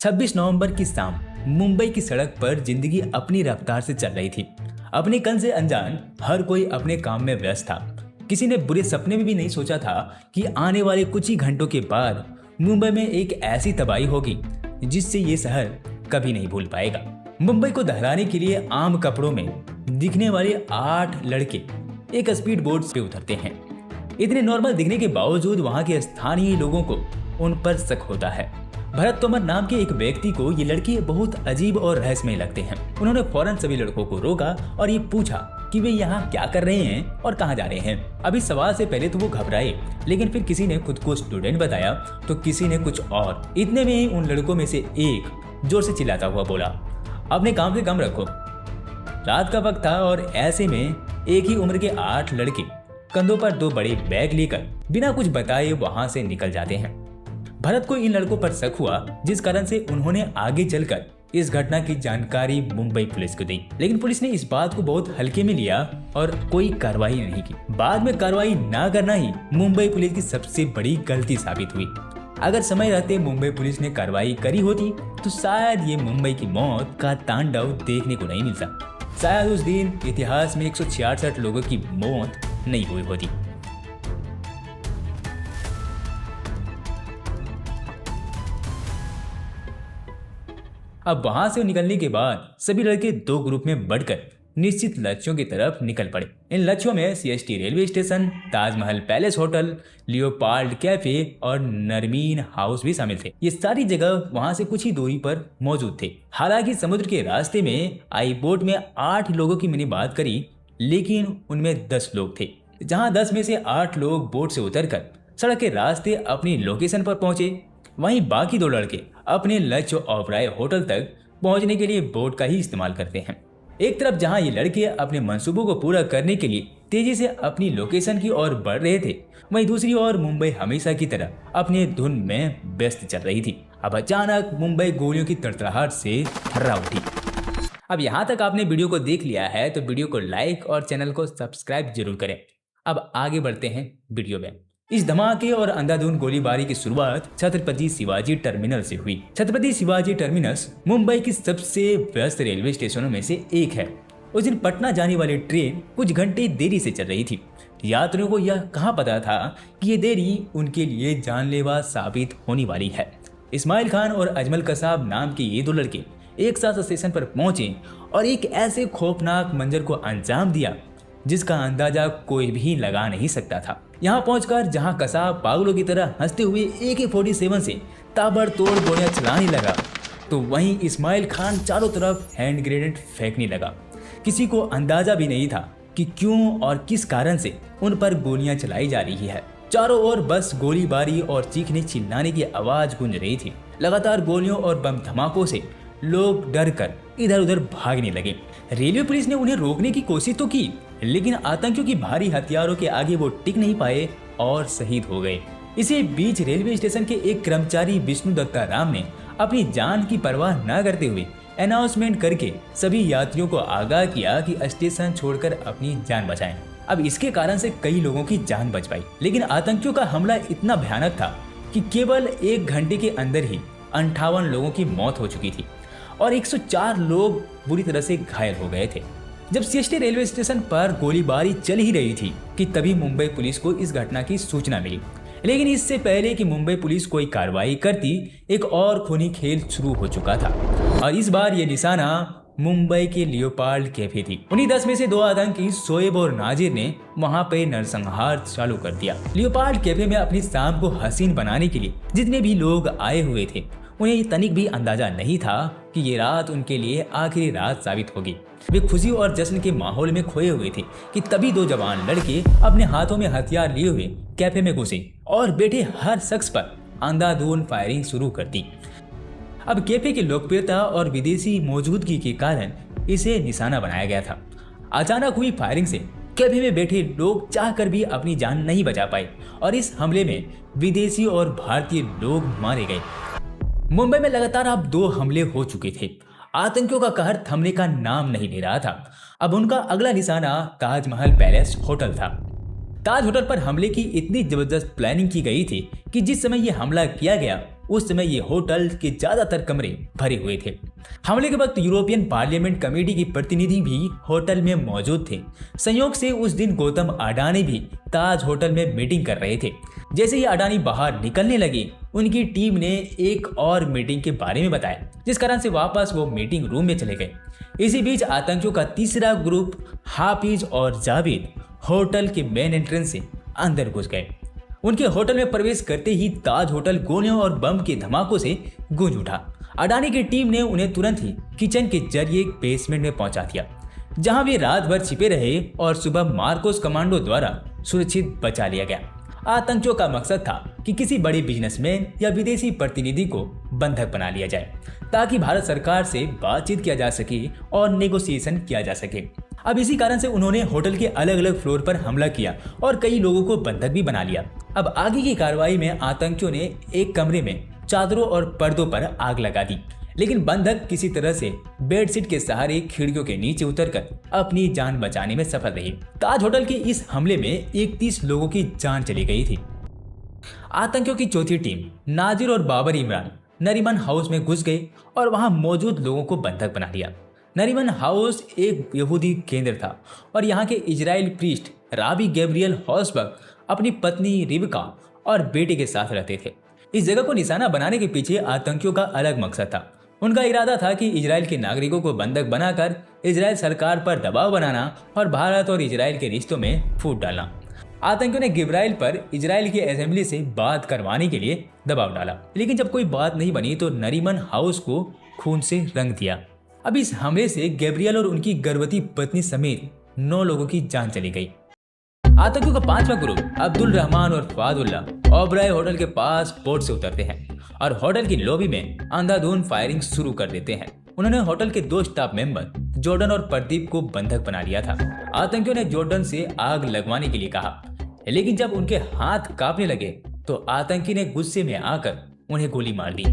26 नवंबर की शाम मुंबई की सड़क पर जिंदगी अपनी रफ्तार से चल रही थी। अपने कल से अनजान हर कोई अपने काम में व्यस्त था। किसी ने बुरे सपने में भी नहीं सोचा था कि आने वाले कुछ ही घंटों के बाद मुंबई में एक ऐसी तबाही होगी जिससे ये शहर कभी नहीं भूल पाएगा। मुंबई को दहलाने के लिए आम कपड़ों में दिखने वाले 8 लड़के एक स्पीड बोट पे उतरते हैं। इतने नॉर्मल दिखने के बावजूद वहां के स्थानीय लोगों को उन पर शक होता है। भरत तोमर नाम के एक व्यक्ति को ये लड़के बहुत अजीब और रहस्यमय लगते हैं। उन्होंने फौरन सभी लड़कों को रोका और ये पूछा कि वे यहाँ क्या कर रहे हैं और कहाँ जा रहे हैं। अभी सवाल से पहले तो वो घबराए, लेकिन फिर किसी ने खुद को स्टूडेंट बताया तो किसी ने कुछ और। इतने में ही उन लड़कों में से एक जोर से चिल्लाता हुआ बोला, अपने काम से कम रखो। रात का वक्त था और ऐसे में एक ही उम्र के 8 लड़के कंधों पर 2 बड़े बैग लेकर बिना कुछ बताए वहां से निकल जाते हैं। भरत को इन लड़कों पर शक हुआ, जिस कारण से उन्होंने आगे चलकर इस घटना की जानकारी मुंबई पुलिस को दी। लेकिन पुलिस ने इस बात को बहुत हल्के में लिया और कोई कार्रवाई नहीं की। बाद में कार्रवाई ना करना ही मुंबई पुलिस की सबसे बड़ी गलती साबित हुई। अगर समय रहते मुंबई पुलिस ने कार्रवाई करी होती तो शायद ये मुंबई की मौत का तांडव देखने को नहीं मिलता। शायद उस दिन इतिहास में 166 लोगों की मौत नहीं हुई होती। अब वहां से निकलने के बाद सभी लड़के 2 ग्रुप में बढ़कर निश्चित लक्ष्यों की तरफ निकल पड़े। इन लक्ष्यों में CST railway station, Taj Mahal palace hotel, leopard cafe और नरमीन हाउस भी शामिल थे। ये सारी जगह वहां से कुछ ही दूरी पर मौजूद थे। हालांकि समुद्र के रास्ते में आई बोट में 8 लोगों की मैंने बात करी, लेकिन उनमें 10 लोग थे। जहां 10 में से 8 लोग बोट से उतरकर सड़क के रास्ते अपनी लोकेशन पर पहुंचे, वहीं बाकी 2 लड़के अपने लक्ष्य ओबराय होटल तक पहुंचने के लिए बोट का ही इस्तेमाल करते हैं। एक तरफ जहां ये लड़के अपने मंसूबों को पूरा करने के लिए तेजी से अपनी लोकेशन की ओर बढ़ रहे थे, वहीं दूसरी ओर मुंबई हमेशा की तरह अपने धुन में व्यस्त चल रही थी। अब अचानक मुंबई गोलियों की तड़तड़ाहट से थर्रा उठी। अब यहाँ तक आपने वीडियो को देख लिया है तो वीडियो को लाइक और चैनल को सब्सक्राइब जरूर करें। अब आगे बढ़ते हैं वीडियो में। इस धमाके और अंधाधुंध गोलीबारी की शुरुआत छत्रपति शिवाजी टर्मिनल से हुई। छत्रपति शिवाजी टर्मिनस मुंबई की सबसे व्यस्त रेलवे स्टेशनों में से एक है। उस दिन पटना जाने वाली ट्रेन कुछ घंटे देरी से चल रही थी। यात्रियों को यह कहाँ पता था कि ये देरी उनके लिए जानलेवा साबित होने वाली है। इस्माइल खान और अजमल कसाब नाम के ये 2 लड़के एक साथ स्टेशन पर पहुंचे और एक ऐसे खौफनाक मंजर को अंजाम दिया जिसका अंदाजा कोई भी लगा नहीं सकता था। यहाँ पहुंचकर जहां कसाब पागलों की तरह हंसते हुए AK-47 से ताबड़तोड़ गोलियां चलाने लगा, तो वहीं इस्माइल खान चारों तरफ हैंड ग्रेनेड फेंकने लगा। किसी को अंदाजा भी नहीं था कि क्यों और किस कारण से उन पर गोलियां चलाई जा रही है। चारों ओर बस गोलीबारी और चीखने चिल्लाने की आवाज गूंज रही थी। लगातार गोलियों और बम धमाकों से लोग डर कर इधर उधर भागने लगे। रेलवे पुलिस ने उन्हें रोकने की कोशिश तो की, लेकिन आतंकियों की भारी हथियारों के आगे वो टिक नहीं पाए और शहीद हो गए। इसी बीच रेलवे स्टेशन के एक कर्मचारी विष्णु दत्ता राम ने अपनी जान की परवाह न करते हुए अनाउंसमेंट करके सभी यात्रियों को आगाह किया कि स्टेशन छोड़कर अपनी जान बचाएं। अब इसके कारण से कई लोगों की जान बच पाई, लेकिन आतंकियों का हमला इतना भयानक था कि केवल 1 घंटे के अंदर ही 58 लोगों की मौत हो चुकी थी और 104 लोग बुरी तरह से घायल हो गए थे। जब सीएसटी रेलवे स्टेशन पर गोलीबारी चल ही रही थी कि तभी मुंबई पुलिस को इस घटना की सूचना मिली। लेकिन इससे पहले कि मुंबई पुलिस कोई कार्रवाई करती, एक और खूनी खेल शुरू हो चुका था और इस बार ये निशाना मुंबई के लियोपार्ड कैफे थी। उन्हीं 10 में से 2 आतंकी शोएब और नाजिर ने वहां पे नरसंहार चालू कर दिया। लियोपार्ड कैफे में अपनी शाम को हसीन बनाने के लिए जितने भी लोग आए हुए थे, उन्हें तनिक भी अंदाजा नहीं था कि ये रात उनके लिए आखिरी रात साबित होगी। वे खुशी और जश्न के माहौल में खोए हुए थे कि तभी 2 जवान लड़के अपने हाथों में हथियार लिए हुए कैफे में घुसे और बैठे हर शख्स पर अंधाधुंध फायरिंग शुरू कर दी। अब कैफे की लोकप्रियता और विदेशी मौजूदगी के कारण इसे निशाना बनाया गया था। अचानक हुई फायरिंग से कैफे में बैठे लोग चाहकर भी अपनी जान नहीं बचा पाए और इस हमले में विदेशी और भारतीय लोग मारे गए। मुंबई में लगातार अब 2 हमले हो चुके थे। आतंकियों का कहर थमने का नाम नहीं ले रहा था। अब उनका अगला निशाना ताजमहल पैलेस होटल था। ताज होटल पर हमले की इतनी जबरदस्त प्लानिंग की गई थी कि जिस समय यह हमला किया गया उस समय ये होटल के ज्यादातर कमरे भरे हुए थे। हमले के वक्त यूरोपियन पार्लियामेंट कमेटी के प्रतिनिधि भी होटल में मौजूद थे। संयोग से उस दिन गौतम अडानी भी ताज होटल में मीटिंग कर रहे थे। जैसे ही अडानी बाहर निकलने लगे, उनकी टीम ने एक और मीटिंग के बारे में बताया, जिस कारण से वापस वो मीटिंग रूम में चले गए। इसी बीच आतंकियों का तीसरा ग्रुप हाफिज और जावेद होटल के मेन एंट्रेंस से अंदर घुस गए। उनके होटल में प्रवेश करते ही ताज होटल गोलियों और बम के धमाकों से गूंज उठा। अडानी की टीम ने उन्हें तुरंत ही किचन के जरिए बेसमेंट में पहुंचा दिया, जहां वे रात भर छिपे रहे और सुबह मार्कोस कमांडो द्वारा सुरक्षित बचा लिया गया। आतंकियों का मकसद था कि किसी बड़े बिजनेसमैन या विदेशी प्रतिनिधि को बंधक बना लिया जाए, ताकि भारत सरकार से बातचीत किया जा सके और नेगोशिएशन किया जा सके। अब इसी कारण से उन्होंने होटल के अलग अलग फ्लोर पर हमला किया और कई लोगों को बंधक भी बना लिया। अब आगे की कार्रवाई में आतंकियों ने एक कमरे में चादरों और पर्दों पर आग लगा दी, लेकिन बंधक किसी तरह से बेडशीट के सहारे खिड़कियों के नीचे उतरकर अपनी जान बचाने में सफल रही। ताज होटल के इस हमले में 31 लोगों की जान चली गई थी। आतंकियों की चौथी टीम नाजिर और बाबर इमरान नरीमन हाउस में घुस गए और वहां मौजूद लोगों को बंधक बना लिया। नरीमन हाउस एक यहूदी केंद्र था और यहाँ के इजराइल प्रीस्ट राबी गैब्रियल हॉसबर्ग अपनी पत्नी रिबका और बेटे के साथ रहते थे। इस जगह को निशाना बनाने के पीछे आतंकियों का अलग मकसद था। उनका इरादा था कि इजराइल के नागरिकों को बंधक बनाकर इजराइल सरकार पर दबाव बनाना और भारत और इजराइल के रिश्तों में फूट डालना। आतंकियों ने गिब्राइल पर इजराइल की असेंबली से बात करवाने के लिए दबाव डाला, लेकिन जब कोई बात नहीं बनी तो नरीमन हाउस को खून से रंग दिया। अब इस हमले से गैब्रियल और उनकी गर्भवती पत्नी समेत 9 लोगों की जान चली गई। आतंकियों का 5वां ग्रुप अब्दुल रहमान और फादुल्ला ओबराय होटल के पास बोट से उतरते हैं और होटल की लॉबी में अंधाधुंध फायरिंग शुरू कर देते हैं। उन्होंने होटल के 2 स्टाफ मेंबर जॉर्डन और प्रदीप को बंधक बना लिया था। आतंकियों ने जॉर्डन से आग लगवाने के लिए कहा, लेकिन जब उनके हाथ कांपने लगे तो आतंकी ने गुस्से में आकर उन्हें गोली मार दी।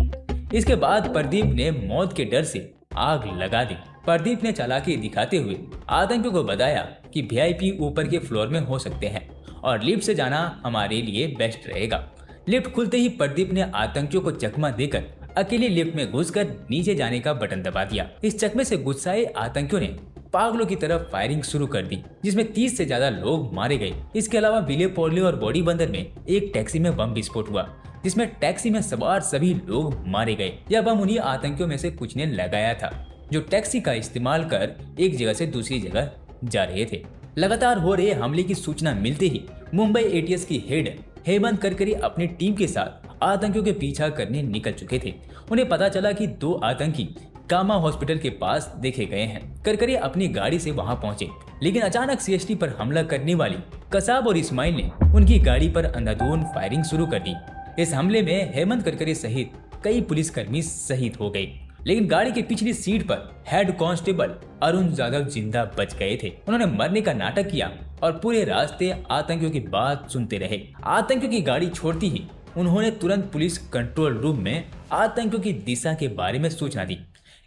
इसके बाद प्रदीप ने मौत के डर से आग लगा दी। प्रदीप ने चालाकी दिखाते हुए आतंकियों को बताया कि वीआईपी ऊपर के फ्लोर में हो सकते हैं और लिफ्ट से जाना हमारे लिए बेस्ट रहेगा। लिफ्ट खुलते ही प्रदीप ने आतंकियों को चकमा देकर अकेले लिफ्ट में घुसकर नीचे जाने का बटन दबा दिया। इस चकमे से गुस्साए आतंकियों ने पागलों की तरफ फायरिंग शुरू कर दी, जिसमें 30 से ज्यादा लोग मारे गए। इसके अलावा विले पोर्ले और बॉडी बंदर में एक टैक्सी में बम विस्फोट हुआ, जिसमें टैक्सी में सवार सभी लोग मारे गए। यह बम उन्हीं आतंकियों में से कुछ ने लगाया था जो टैक्सी का इस्तेमाल कर एक जगह से दूसरी जगह जा रहे थे। लगातार हो रहे हमले की सूचना मिलते ही मुंबई एटीएस की हेड हेमंत करकरे अपनी टीम के साथ आतंकियों के पीछा करने निकल चुके थे। उन्हें पता चला कि 2 आतंकी कामा हॉस्पिटल के पास देखे गए हैं। करकरे अपनी गाड़ी से वहां पहुंचे, लेकिन अचानक सीएसटी पर हमला करने वाली कसाब और इस्माइल ने उनकी गाड़ी पर अंधाधुंध फायरिंग शुरू कर दी। इस हमले में हेमंत करकरे सहित कई पुलिसकर्मी शहीद हो गए, लेकिन गाड़ी की पिछली सीट पर हेड कांस्टेबल अरुण यादव जिंदा बच गए थे। उन्होंने मरने का नाटक किया और पूरे रास्ते आतंकियों की बात सुनते रहे। आतंकियों की गाड़ी छोड़ती ही उन्होंने तुरंत पुलिस कंट्रोल रूम में आतंकियों की दिशा के बारे में सूचना दी।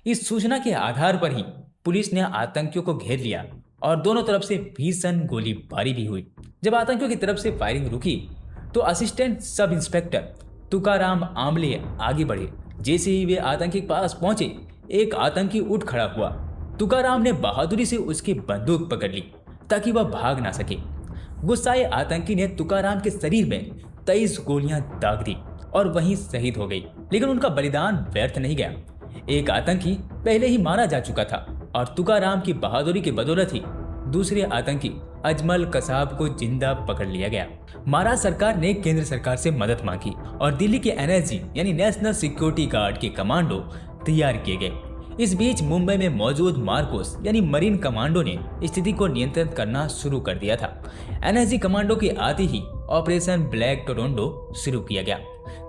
इस सूचना के आधार पर ही पुलिस ने आतंकियों को घेर लिया और दोनों तरफ से भीषण गोलीबारी भी हुई। जब आतंकियों की तरफ से फायरिंग रुकी तो असिस्टेंट सब इंस्पेक्टर तुकाराम आमले आगे बढ़े। जैसे ही वे आतंकी के पास पहुंचे, एक आतंकी उठ खड़ा हुआ। तुकाराम ने बहादुरी से उसकी बंदूक पकड़ ली ताकि वह भाग ना सके। गुस्साए आतंकी ने तुकाराम के शरीर में 23 गोलियां दाग दी और वहीं शहीद हो गई, लेकिन उनका बलिदान व्यर्थ नहीं गया। एक आतंकी पहले ही मारा जा चुका था और तुकाराम की बहादुरी की बदौलत ही दूसरे आतंकी अजमल कसाब को जिंदा पकड़ लिया गया। महाराष्ट्र सरकार ने केंद्र सरकार से मदद मांगी और दिल्ली के एनएसजी यानी नेशनल सिक्योरिटी गार्ड के कमांडो तैयार किए गए। इस बीच मुंबई में मौजूद मार्कोस यानी मरीन कमांडो ने स्थिति को नियंत्रित करना शुरू कर दिया था। एनएसजी कमांडो के आते ही ऑपरेशन ब्लैक टोरंटो शुरू किया गया।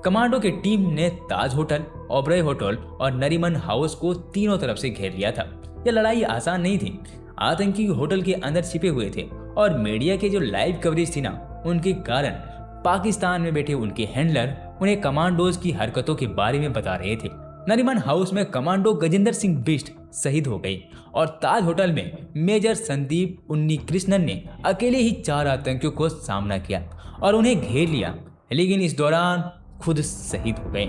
कमांडो की टीम ने ताज होटल, ओबराय होटल और नरीमन हाउस को तीनों तरफ से घेर लिया था। यह लड़ाई आसान नहीं थी। आतंकी होटल के अंदर छिपे हुए थे और मीडिया के जो लाइव कवरेज थी ना, उनके कारण पाकिस्तान में बैठे उनके हैंडलर उन्हें कमांडोज की हरकतों के बारे में बता रहे थे। नरीमन हाउस में कमांडो गजेंद्र सिंह बिष्ट शहीद हो गई और ताज होटल में मेजर संदीप उन्नी कृष्णन ने अकेले ही 4 आतंकियों को सामना किया और उन्हें घेर लिया, लेकिन इस दौरान खुद शहीद हो गए।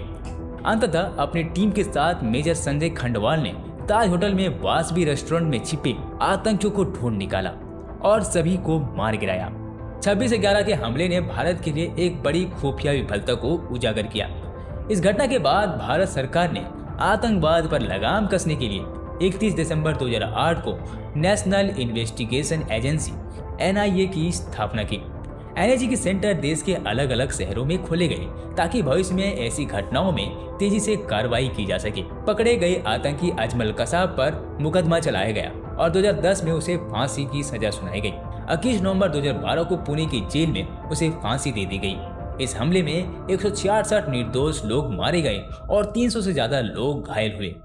अंततः अपनी टीम के साथ मेजर संजय खंडवाल ने ताज होटल में वासवी रेस्टोरेंट में छिपे आतंकियों को ढूंढ निकाला और सभी को मार गिराया। 26/11 के हमले ने भारत के लिए एक बड़ी खुफिया विफलता को उजागर किया। इस घटना के बाद भारत सरकार ने आतंकवाद पर लगाम कसने के लिए 31 दिसंबर 2008 को नेशनल इन्वेस्टिगेशन एजेंसी NIA की स्थापना की। NIA के सेंटर देश के अलग अलग शहरों में खोले गए ताकि भविष्य में ऐसी घटनाओं में तेजी से कार्रवाई की जा सके। पकड़े गए आतंकी अजमल कसाब पर मुकदमा चलाया गया और 2010 में उसे फांसी की सजा सुनाई गई। 21 नवंबर 2012 को पुणे की जेल में उसे फांसी दे दी गई। इस हमले में 166 निर्दोष लोग मारे गए और 300 से ज्यादा लोग घायल हुए।